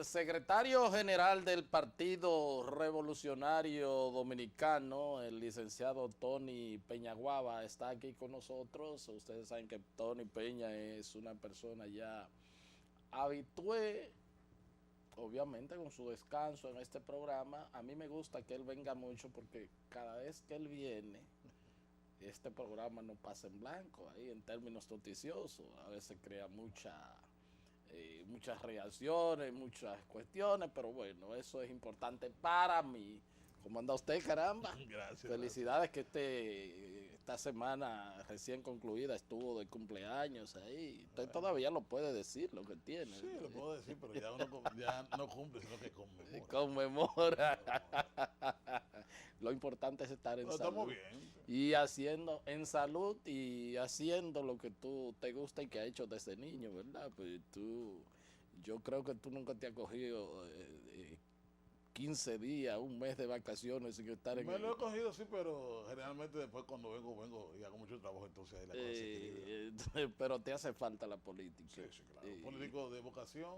El secretario general del Partido Revolucionario Dominicano, el licenciado Tony Peñaguaba, está aquí con nosotros. Ustedes saben que Tony Peña es una persona ya habitué, obviamente con su descanso en este programa. A mí me gusta que él venga mucho porque cada vez que él viene, este programa no pasa en blanco, ahí en términos noticiosos. A veces crea muchas reacciones, muchas cuestiones, pero bueno, eso es importante para mí. ¿Cómo anda usted, caramba? Gracias, Felicidades que esta semana recién concluida estuvo de cumpleaños ahí. Usted Bueno, todavía lo puede decir, lo que tiene. sí, lo puedo decir, pero ya uno ya no cumple, sino que conmemora. Conmemora. Conmemora. Lo importante es estar en Pero estamos salud bien. y haciendo en salud y haciendo lo que tú te gusta y que has hecho desde niño, ¿verdad? Pues yo creo que tú nunca te has cogido 15 días, un mes de vacaciones sin estar en Me lo el... he cogido, sí, pero generalmente después cuando vengo y hago mucho trabajo, entonces ahí la cosa se equilibra. pero te hace falta la política. Sí, sí, claro. Eh, Político de vocación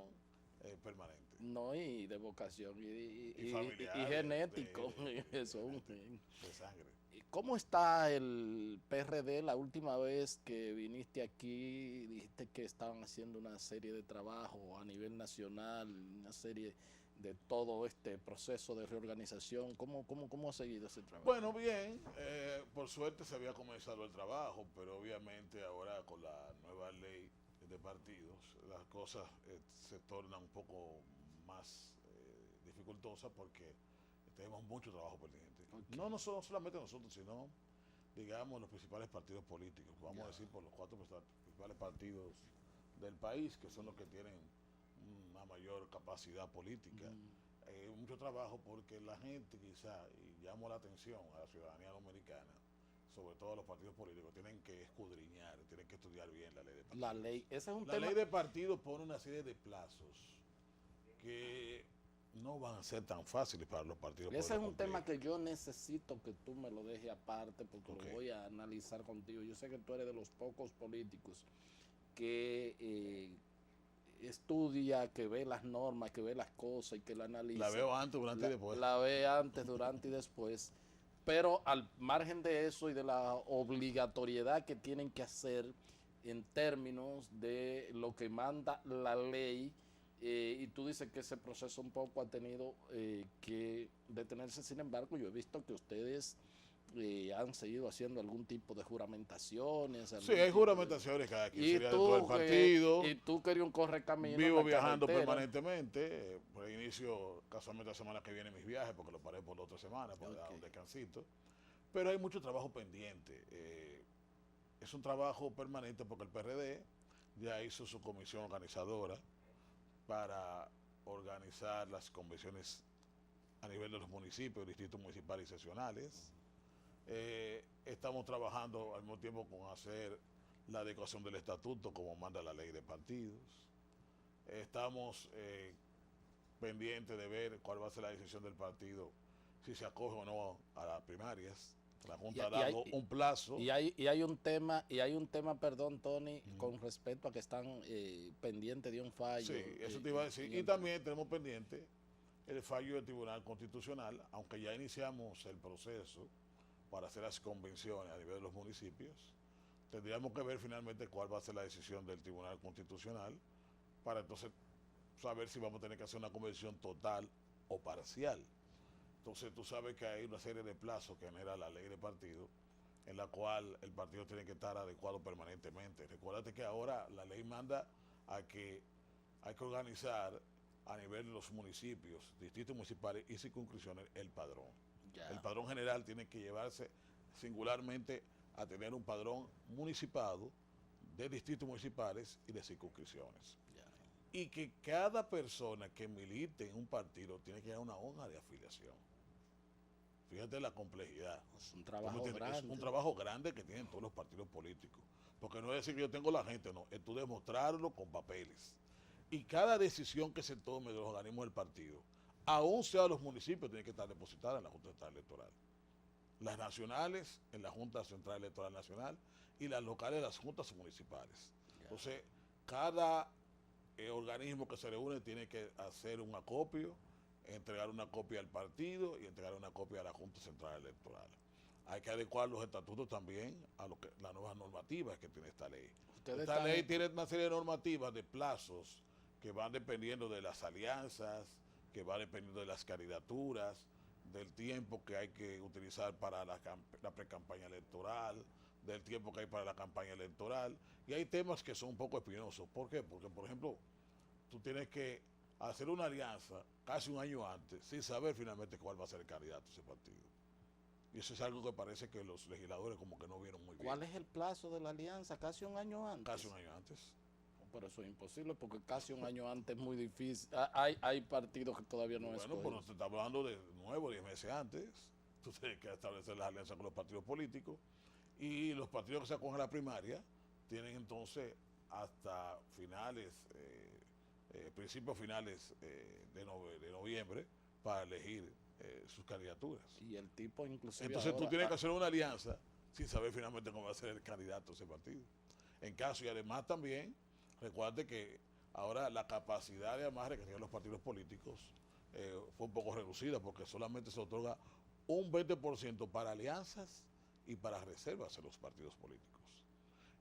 permanente. no, y de vocación Y y familiar genético, eso. genético, de sangre. ¿Cómo está el PRD? La última vez que viniste aquí dijiste que estaban haciendo una serie de trabajo a nivel nacional, una serie de todo este proceso de reorganización. ¿Cómo ha seguido ese trabajo? Bueno, bien, por suerte se había comenzado el trabajo, pero obviamente ahora con la nueva ley de partidos las cosas se tornan un poco más dificultosas porque tenemos mucho trabajo pendiente. Ok, No solamente nosotros, sino, digamos, los principales partidos políticos, vamos a ya. decir por los cuatro principales partidos del país, que son los que tienen una mayor capacidad política. Mucho trabajo porque la gente quizá, y llamo la atención a la ciudadanía dominicana, sobre todo a los partidos políticos, tienen que escudriñar, tienen que estudiar bien la ley de La partidos. ley, ese es un La ley tema, de partidos pone una serie de plazos que no van a ser tan fáciles para los partidos ese poderlo es un cumplir. tema que yo necesito que tú me lo dejes aparte porque Ok. lo voy a analizar contigo. Yo sé que tú eres de los pocos políticos que estudia, que ve las normas, que ve las cosas y que la La analiza. veo antes, durante y después. La ve antes, durante y después. Pero al margen de eso y de la obligatoriedad que tienen que hacer en términos de lo que manda la ley, y tú dices que ese proceso un poco ha tenido que detenerse. Sin embargo, yo he visto que ustedes han seguido haciendo algún tipo de juramentaciones, Sí, algún hay tipo de... juramentaciones cada 15 Y días dentro del tú, que, partido. y tú querías un correcamino en Vivo la viajando carretera. permanentemente. Por el inicio, casualmente la semana que viene mis viajes, porque lo paré por la otra semana para dar Ok. un descansito. Pero hay mucho trabajo pendiente. Es un trabajo permanente porque el PRD ya hizo su comisión organizadora para organizar las convenciones a nivel de los municipios, distritos municipales y seccionales. Estamos trabajando al mismo tiempo con hacer la adecuación del estatuto como manda la ley de partidos. Estamos pendientes de ver cuál va a ser la decisión del partido, si se acoge o no a las primarias. La Junta ha dado un plazo. Y hay un tema, perdón, Tony, con respecto a que están pendientes de un fallo. Sí, eso te iba a decir. Y también tenemos pendiente el fallo del Tribunal Constitucional, aunque ya iniciamos el proceso para hacer las convenciones a nivel de los municipios. Tendríamos que ver finalmente cuál va a ser la decisión del Tribunal Constitucional para entonces saber si vamos a tener que hacer una convención total o parcial. Entonces tú sabes que hay una serie de plazos que genera la ley de partido en la cual el partido tiene que estar adecuado permanentemente. Recuérdate que ahora la ley manda a que hay que organizar a nivel de los municipios, distritos municipales y circunscripciones el padrón. El Ya, padrón general tiene que llevarse singularmente a tener un padrón municipado de distritos municipales y de circunscripciones. ya. Y que cada persona que milite en un partido tiene que llevar una hoja de afiliación. Fíjate la complejidad. Es un ¿Tú me trabajo entiendes? Es un grande. trabajo grande que tienen todos los partidos políticos. Porque no es decir que yo tengo la gente, no. Es tú demostrarlo con papeles. Y cada decisión que se tome de los organismos del partido, aún sea los municipios, tiene que estar depositada en la Junta Central Electoral. Las nacionales en la Junta Central Electoral Nacional y las locales en las juntas municipales. Ya. Entonces, cada organismo que se reúne tiene que hacer un acopio, entregar una copia al partido y entregar una copia a la Junta Central Electoral. Hay que adecuar los estatutos también a lo que las nuevas normativas que tiene esta ley. Esta ley tiene una serie de normativas de plazos que van dependiendo de las alianzas, que van dependiendo de las candidaturas, del tiempo que hay que utilizar para la pre-campaña electoral, del tiempo que hay para la campaña electoral. Y hay temas que son un poco espinosos. ¿Por qué? Porque, por ejemplo, tú tienes que hacer una alianza casi un año antes sin saber finalmente cuál va a ser el candidato a ese partido. Y eso es algo que parece que los legisladores como que no vieron muy bien. ¿Cuál es el plazo de la alianza? ¿Casi un año antes? Casi un año antes. Pero eso es imposible porque casi un año antes es muy difícil. Hay partidos que todavía no es. Bueno, pues no te está hablando de nuevo, 10 meses antes. Tú tienes que establecer las alianzas con los partidos políticos. Y los partidos que se acogen a la primaria tienen entonces hasta finales, principios finales de noviembre para elegir sus candidaturas. Y el tipo inclusive entonces ahora, tú tienes que hacer una alianza sin saber finalmente cómo va a ser el candidato a ese partido. En caso, y además también, recuerde que ahora la capacidad de amarre que tienen los partidos políticos fue un poco reducida porque solamente se otorga un 20% para alianzas y para reservas en los partidos políticos.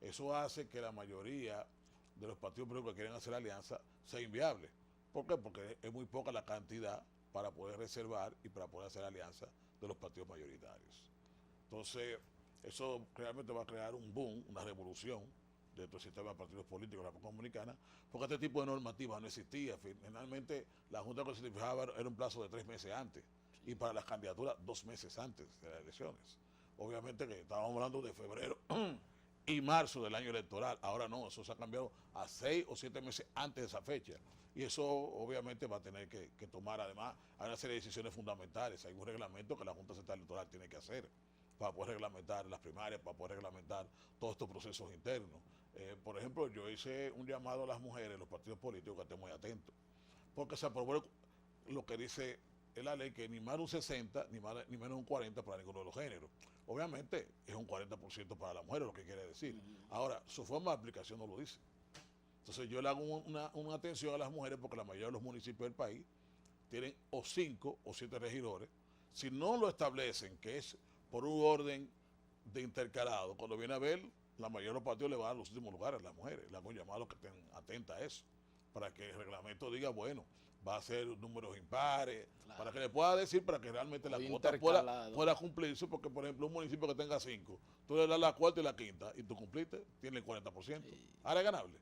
Eso hace que la mayoría de los partidos políticos que quieren hacer alianza sea inviable. ¿Por qué? Porque es muy poca la cantidad para poder reservar y para poder hacer alianza de los partidos mayoritarios. Entonces, eso realmente va a crear un boom, una revolución dentro del sistema de partidos políticos de la República Dominicana, porque este tipo de normativas no existía. Finalmente, la Junta que se fijaba era un plazo de 3 meses antes, y para las candidaturas 2 meses antes de las elecciones. Obviamente que estábamos hablando de febrero y marzo del año electoral. Ahora no, eso se ha cambiado a 6 o 7 meses antes de esa fecha. Y eso obviamente va a tener que tomar, además, hay una serie de decisiones fundamentales. Hay un reglamento que la Junta Central Electoral tiene que hacer para poder reglamentar las primarias, para poder reglamentar todos estos procesos internos. Por ejemplo, yo hice un llamado a las mujeres, los partidos políticos, que estén muy atentos, porque se aprobó lo que dice la ley, que ni más de un 60, ni menos de un 40 para ninguno de los géneros. Obviamente es un 40% para las mujeres, lo que quiere decir. Ahora, su forma de aplicación no lo dice. Entonces yo le hago una atención a las mujeres porque la mayoría de los municipios del país tienen o 5 o 7 regidores. Si no lo establecen, que es por un orden de intercalado, cuando viene a ver, la mayoría de los partidos le van a dar los últimos lugares a las mujeres. Le hago un llamado a que estén atentas a eso, para que el reglamento diga, bueno, va a ser números impares, claro, para que le pueda decir, para que realmente la cuota pueda cumplirse, porque por ejemplo un municipio que tenga 5, tú le das la cuarta y la quinta, y tú cumpliste, tiene el 40%. Sí. Ahora es ganable.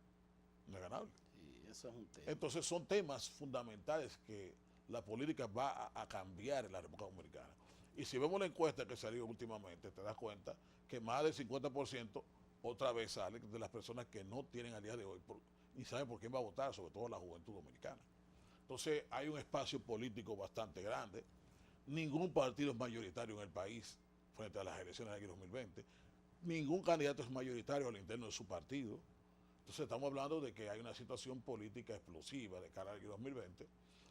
No es ganable. Sí, eso es un tema. Entonces son temas fundamentales que la política va a cambiar en la República Dominicana. Y si vemos la encuesta que salió últimamente, te das cuenta que más del 50% otra vez sale de las personas que no tienen al día de hoy ni saben por quién va a votar, sobre todo la juventud dominicana. Entonces hay un espacio político bastante grande. Ningún partido es mayoritario en el país frente a las elecciones de aquí 2020. Ningún candidato es mayoritario al interno de su partido. Entonces estamos hablando de que hay una situación política explosiva de cara al 2020,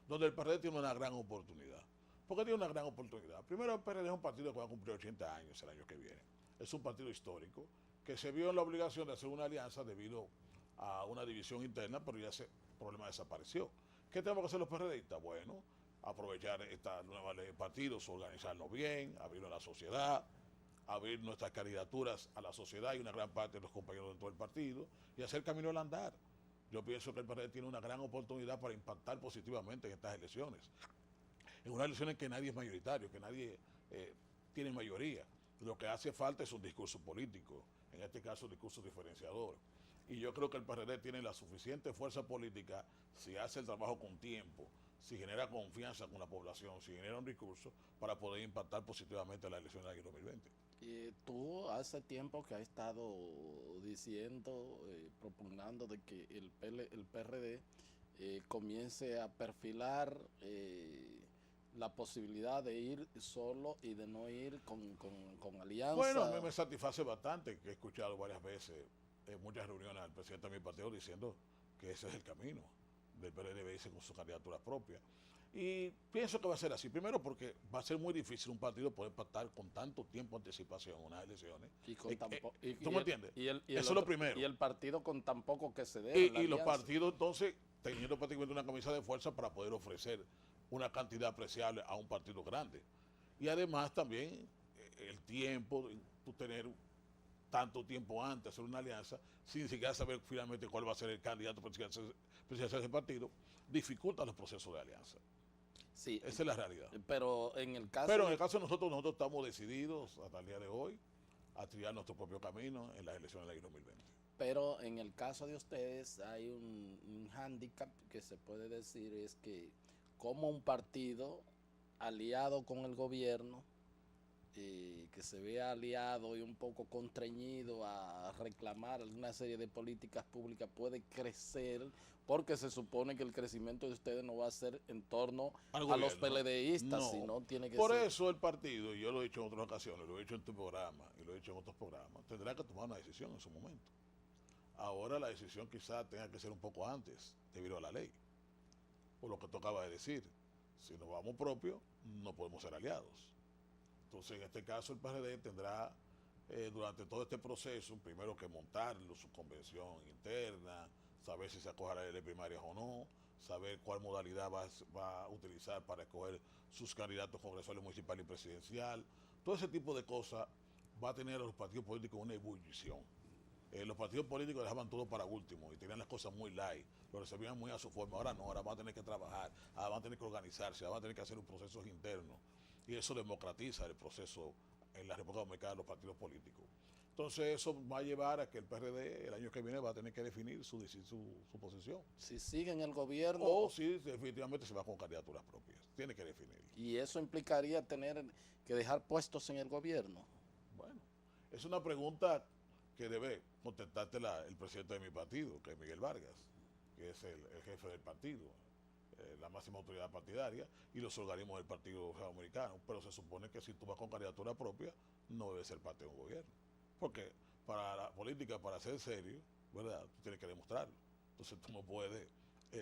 donde el PRD tiene una gran oportunidad. ¿Por qué tiene una gran oportunidad? Primero, el PRD es un partido que va a cumplir 80 años el año que viene. Es un partido histórico que se vio en la obligación de hacer una alianza debido a una división interna, pero ya ese problema desapareció. ¿Qué tenemos que hacer los PRDistas? Bueno, aprovechar esta nueva ley de partidos, organizarnos bien, abrirlo a la sociedad, abrir nuestras candidaturas a la sociedad y una gran parte de los compañeros de todo el partido y hacer camino al andar. Yo pienso que el PRD tiene una gran oportunidad para impactar positivamente en estas elecciones. En unas elecciones que nadie es mayoritario, que nadie tiene mayoría. Lo que hace falta es un discurso político, en este caso un discurso diferenciador. Y yo creo que el PRD tiene la suficiente fuerza política, si hace el trabajo con tiempo, si genera confianza con la población, si genera un discurso, para poder impactar positivamente la elección del año 2020. Tú hace tiempo que has estado diciendo, propugnando de que el PRD comience a perfilar la posibilidad de ir solo y de no ir con alianza. Bueno, a mí me satisface bastante, que he escuchado varias veces en muchas reuniones al presidente de mi partido diciendo que ese es el camino del PRD irse con su candidatura propia. Y pienso que va a ser así. Primero porque va a ser muy difícil un partido poder pactar con tanto tiempo de anticipación unas elecciones. Y con ¿Tú me entiendes? el Eso es lo primero. y el partido con tan poco que se debe. Y los partidos entonces teniendo prácticamente una camisa de fuerza para poder ofrecer una cantidad apreciable a un partido grande. Y además también el tiempo, tú tener tanto tiempo antes hacer una alianza sin siquiera saber finalmente cuál va a ser el candidato presidencial de ese partido, dificulta los procesos de alianza. Sí, esa es la realidad. Pero en el caso de nosotros estamos decididos hasta el día de hoy a triar nuestro propio camino en las elecciones del año 2020. Pero en el caso de ustedes hay un hándicap que se puede decir, es que como un partido aliado con el gobierno, que se vea aliado y un poco constreñido a reclamar una serie de políticas públicas, puede crecer, porque se supone que el crecimiento de ustedes no va a ser en torno a los PLDistas, no, sino tiene que por ser... eso el partido, y yo lo he dicho en otras ocasiones, lo he dicho en tu programa y lo he dicho en otros programas, tendrá que tomar una decisión en su momento. Ahora la decisión quizá tenga que ser un poco antes, debido a la ley. Por lo que tocaba de decir, si nos vamos propio, no podemos ser aliados. Entonces, en este caso, el PRD tendrá durante todo este proceso, primero que montarlo, su convención interna, saber si se acoge a la ley de primarias o no, saber cuál modalidad va a utilizar para escoger sus candidatos congresuales, municipal y presidencial. Todo ese tipo de cosas va a tener a los partidos políticos una ebullición. Los partidos políticos dejaban todo para último y tenían las cosas muy light, lo resolvían muy a su forma. Ahora no, ahora van a tener que trabajar, ahora van a tener que organizarse, ahora van a tener que hacer un proceso interno. Y eso democratiza el proceso en la República Dominicana de los partidos políticos. Entonces eso va a llevar a que el PRD el año que viene va a tener que definir su posición. Si sigue en el gobierno... O si definitivamente se va con candidaturas propias. Tiene que definir. Y eso implicaría tener que dejar puestos en el gobierno. Bueno, es una pregunta que debe contestarte el presidente de mi partido, que es Miguel Vargas, que es el jefe del partido, la máxima autoridad partidaria, y los organismos del Partido Americano. Pero se supone que si tú vas con candidatura propia, no debe ser parte de un gobierno. Porque para la política, para ser serio, ¿verdad? Tú tienes que demostrarlo. Entonces tú no puedes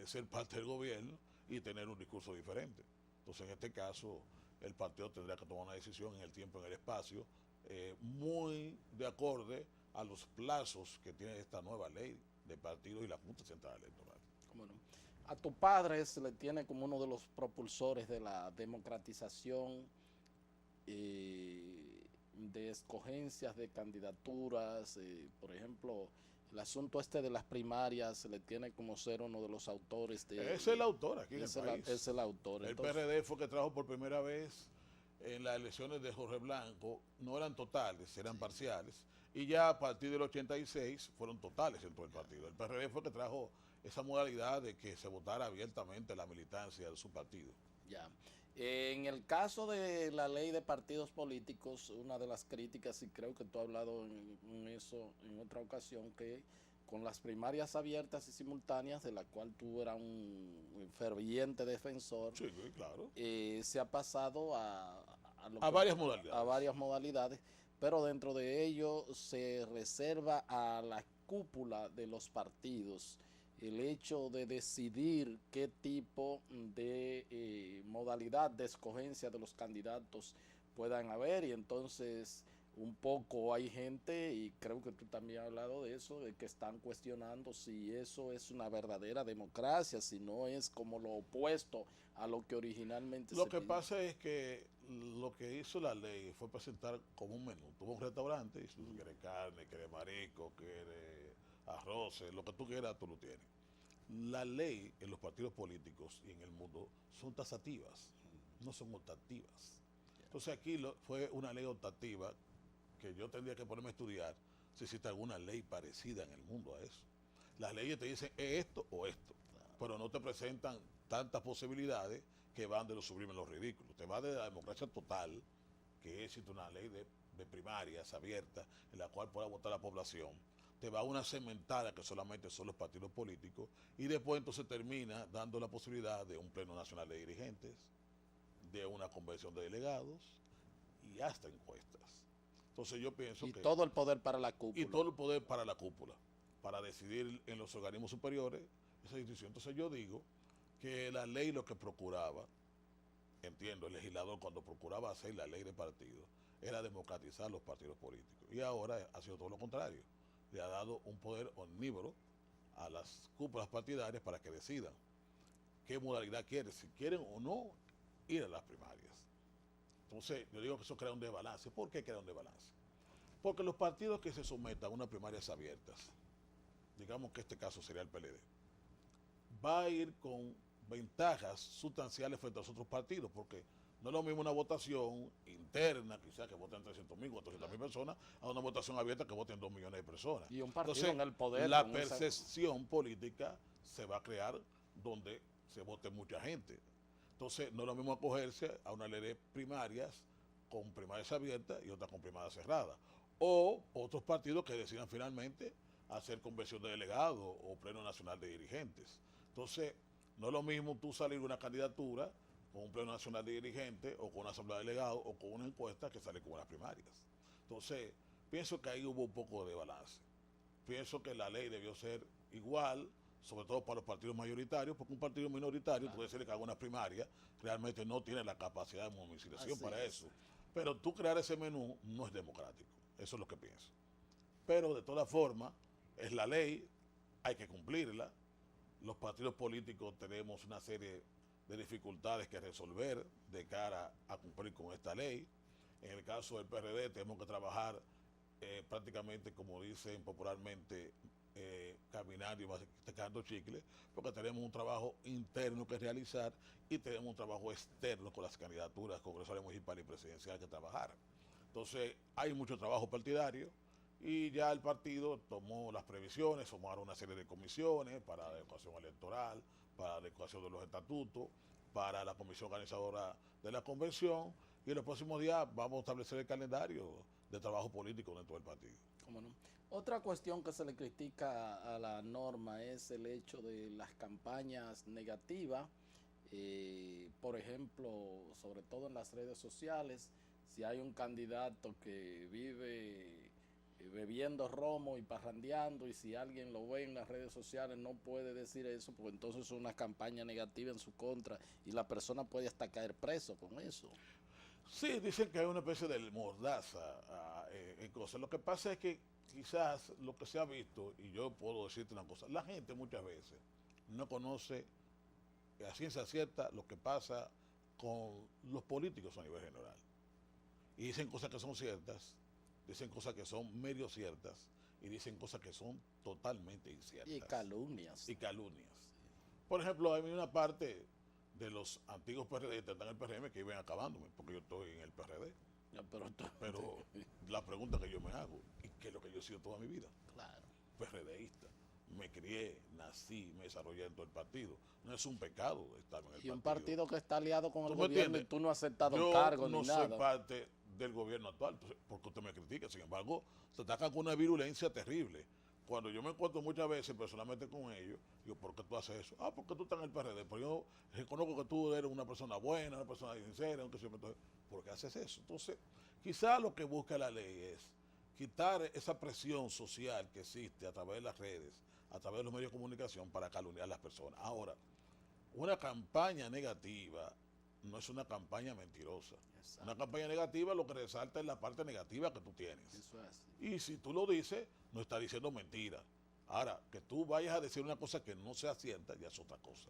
ser parte del gobierno y tener un discurso diferente. Entonces en este caso, el partido tendrá que tomar una decisión en el tiempo, en el espacio, muy de acorde a los plazos que tiene esta nueva ley de partidos y la Junta Central Electoral. Bueno, a tu padre se le tiene como uno de los propulsores de la democratización de escogencias de candidaturas, por ejemplo, el asunto este de las primarias se le tiene como ser uno de los autores de... Es el autor aquí en el país. Es el autor. El PRD fue que trajo por primera vez en las elecciones de Jorge Blanco, no eran totales, eran parciales, y ya a partir del 86 fueron totales en todo el partido. El PRD fue que trajo esa modalidad de que se votara abiertamente la militancia de su partido. Ya. En el caso de la ley de partidos políticos, una de las críticas, y creo que tú has hablado en eso en otra ocasión, que con las primarias abiertas y simultáneas, de la cual tú eras un ferviente defensor, sí, claro. Se ha pasado a varias modalidades, pero dentro de ello se reserva a la cúpula de los partidos el hecho de decidir qué tipo de modalidad de escogencia de los candidatos puedan haber, y entonces un poco hay gente, y creo que tú también has hablado de eso, de que están cuestionando si eso es una verdadera democracia, si no es como lo opuesto a lo que originalmente se pidió. Lo que pasa es que lo que hizo la ley fue presentar como un menú. Tuvo un restaurante y si tú quieres carne, quieres marisco, quieres arroz, lo que tú quieras, tú lo tienes. La ley en los partidos políticos y en el mundo son taxativas, no son optativas. Entonces aquí fue una ley optativa que yo tendría que ponerme a estudiar si existe alguna ley parecida en el mundo a eso. Las leyes te dicen esto o esto, pero no te presentan tantas posibilidades que van de lo sublime a lo ridículo. Te va de la democracia total, que existe una ley de primarias abierta en la cual pueda votar la población. Te va a una cementada que solamente son los partidos políticos y después entonces termina dando la posibilidad de un pleno nacional de dirigentes, de una convención de delegados y hasta encuestas. Entonces yo pienso que... Y todo el poder para la cúpula. Y todo el poder para la cúpula, para decidir en los organismos superiores esa decisión. Entonces yo digo que la ley lo que procuraba, entiendo, el legislador cuando procuraba hacer la ley de partidos, era democratizar los partidos políticos. Y ahora ha sido todo lo contrario. Le ha dado un poder omnívoro a las cúpulas partidarias para que decidan qué modalidad quieren, si quieren o no ir a las primarias. Entonces, yo digo que eso crea un desbalance. ¿Por qué crea un desbalance? Porque los partidos que se sometan a unas primarias abiertas, digamos que este caso sería el PLD, va a ir con ventajas sustanciales frente a los otros partidos, porque no es lo mismo una votación interna, quizás que voten 300.000, 400.000 personas, a una votación abierta que voten 2 millones de personas. Y un partido Entonces, en el poder. la percepción política se va a crear donde se vote mucha gente. Entonces, no es lo mismo acogerse a una ley de primarias con primarias abiertas y otras con primarias cerradas. O otros partidos que decidan finalmente hacer convención de delegados o pleno nacional de dirigentes. Entonces, no es lo mismo tú salir una candidatura con un pleno nacional de dirigentes o con una asamblea de delegados o con una encuesta que sale con unas primarias. Entonces, pienso que ahí hubo un poco de balance. Pienso que la ley debió ser igual, sobre todo para los partidos mayoritarios, porque un partido minoritario, tú decirle que haga una primaria, realmente no tiene la capacidad de movilización para eso. Pero tú crear ese menú no es democrático. Eso es lo que pienso. Pero de todas formas, es la ley, hay que cumplirla. Los partidos políticos tenemos una serie de dificultades que resolver de cara a cumplir con esta ley. En el caso del PRD tenemos que trabajar prácticamente, como dicen popularmente, caminar y masticando chicle, porque tenemos un trabajo interno que realizar y tenemos un trabajo externo con las candidaturas congresales, municipales y presidenciales que trabajar. Entonces, hay mucho trabajo partidario y ya el partido tomó las previsiones, tomaron una serie de comisiones para la adecuación electoral, para la adecuación de los estatutos, para la comisión organizadora de la convención, y en los próximos días vamos a establecer el calendario de trabajo político dentro del partido. ¿Cómo no? Otra cuestión que se le critica a la norma es el hecho de las campañas negativas, por ejemplo, sobre todo en las redes sociales. Si hay un candidato que vive bebiendo romo y parrandeando, y si alguien lo ve en las redes sociales no puede decir eso, porque entonces es una campaña negativa en su contra y la persona puede hasta caer preso con eso. Sí, dicen que hay una especie de mordaza en cosas. Lo que pasa es que quizás lo que se ha visto, y yo puedo decirte una cosa, la gente muchas veces no conoce a ciencia cierta lo que pasa con los políticos a nivel general. Y dicen cosas que son ciertas, dicen cosas que son medio ciertas y dicen cosas que son totalmente inciertas. Y calumnias. Y calumnias. Por ejemplo, hay una parte de los antiguos PRD que están en el PRM que iban acabándome, porque yo estoy en el PRD. Ya, pero la pregunta que yo me hago, ¿y qué es lo que yo he sido toda mi vida? Claro. PRDista. Me crié, nací, me desarrollé en todo el partido. No es un pecado estar en el partido. Y un partido que está aliado con el gobierno y tú no has aceptado cargo ni nada. Yo no soy parte del gobierno actual, porque usted me critica. Sin embargo, se atacan con una virulencia terrible. Cuando yo me encuentro muchas veces personalmente con ellos, digo, ¿por qué tú haces eso? Ah, porque tú estás en el PRD. Pero yo reconozco que tú eres una persona buena, una persona sincera, ¿por qué haces eso? Entonces, quizás lo que busca la ley es quitar esa presión social que existe a través de las redes, a través de los medios de comunicación para calumniar a las personas. Ahora, una campaña negativa no es una campaña mentirosa. Exacto. Una campaña negativa lo que resalta es la parte negativa que tú tienes. Eso es así. Y si tú lo dices, no estás diciendo mentira. Ahora, que tú vayas a decir una cosa que no sea cierta, ya es otra cosa.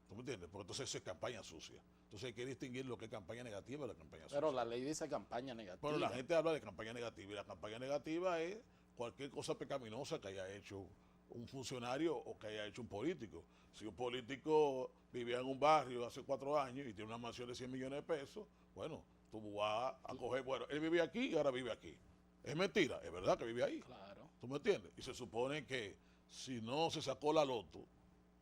¿Tú me entiendes? Porque entonces eso es campaña sucia. Entonces hay que distinguir lo que es campaña negativa de la campaña sucia. Pero la ley dice campaña negativa. Pero la gente habla de campaña negativa y la campaña negativa es cualquier cosa pecaminosa que haya hecho un funcionario o que haya hecho un político. Si un político vivía en un barrio hace 4 años y tiene una mansión de 100 millones de pesos, bueno, tú vas a coger, bueno, él vive aquí y ahora vive aquí. Es mentira, es verdad que vive ahí. Claro. ¿Tú me entiendes? Y se supone que si no se sacó la loto,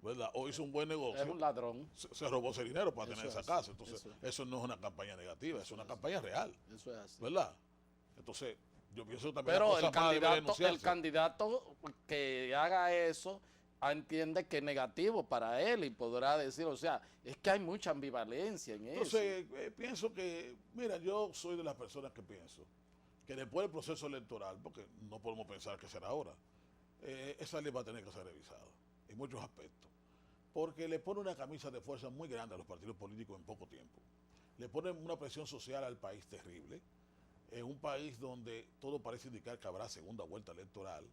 ¿verdad? O hizo un buen negocio. Es un ladrón. Se robó ese dinero para tener esa casa. Entonces, eso no es una campaña negativa, es una campaña real. Eso es así. ¿Verdad? Entonces, yo pienso también pero el candidato que haga eso entiende que es negativo para él y podrá decir, o sea, es que hay mucha ambivalencia en eso. Entonces, pienso que, mira, yo soy de las personas que pienso que después del proceso electoral, porque no podemos pensar que será ahora, esa ley va a tener que ser revisada en muchos aspectos. porque le pone una camisa de fuerza muy grande a los partidos políticos en poco tiempo. Le pone una presión social al país terrible, en un país donde todo parece indicar que habrá segunda vuelta electoral,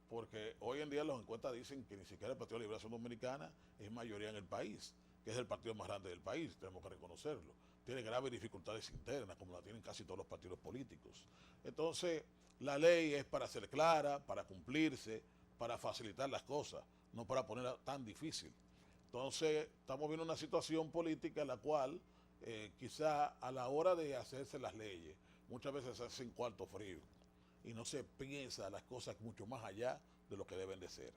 porque hoy en día las encuestas dicen que ni siquiera el Partido de Liberación Dominicana es mayoría en el país, que es el partido más grande del país, tenemos que reconocerlo. Tiene graves dificultades internas, como la tienen casi todos los partidos políticos. Entonces, la ley es para ser clara, para cumplirse, para facilitar las cosas, no para ponerla tan difícil. Entonces, estamos viendo una situación política en la cual quizá a la hora de hacerse las leyes, muchas veces se hacen cuarto frío y no se piensa las cosas mucho más allá de lo que deben de ser.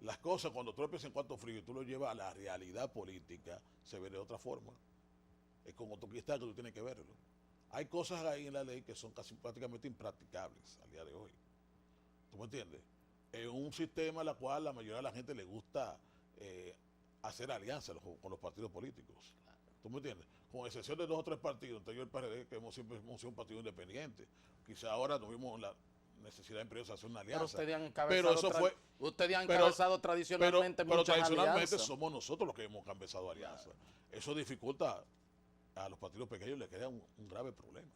Las cosas, cuando tú lo piensas en cuarto frío y tú lo llevas a la realidad política, se ve de otra forma. Es como tú quieres que tú tienes que verlo. Hay cosas ahí en la ley que son casi prácticamente impracticables al día de hoy. ¿Tú me entiendes? En un sistema en el cual la mayoría de la gente le gusta hacer alianzas con los partidos políticos. ¿Tú me entiendes? Con excepción de 2 o 3 partidos, entre ellos el PRD, que siempre hemos sido un partido independiente. Quizá ahora tuvimos la necesidad imperiosa de hacer una alianza. Ustedes han encabezado tradicionalmente pero muchas tradicionalmente alianzas. Somos nosotros los que hemos encabezado alianzas. Claro. Eso dificulta a los partidos pequeños, le crea un grave problema.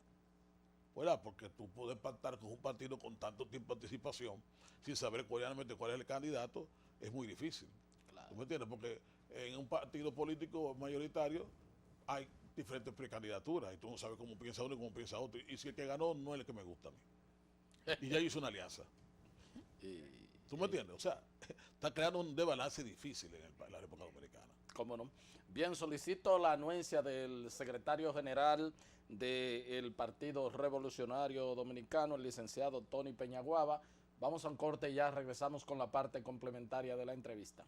¿Verdad? Porque tú puedes pactar con un partido con tanto tiempo de anticipación sin saber realmente cuál es el candidato, es muy difícil. Claro. ¿Tú me entiendes? Porque en un partido político mayoritario hay diferentes precandidaturas y tú no sabes cómo piensa uno y cómo piensa otro. Y si el que ganó no es el que me gusta a mí. Y ya hizo una alianza. ¿Tú me entiendes? O sea, está creando un desbalance difícil en la República Dominicana. ¿Cómo no? Bien, solicito la anuencia del secretario general del Partido Revolucionario Dominicano, el licenciado Tony Peñaguaba. Vamos a un corte y ya regresamos con la parte complementaria de la entrevista.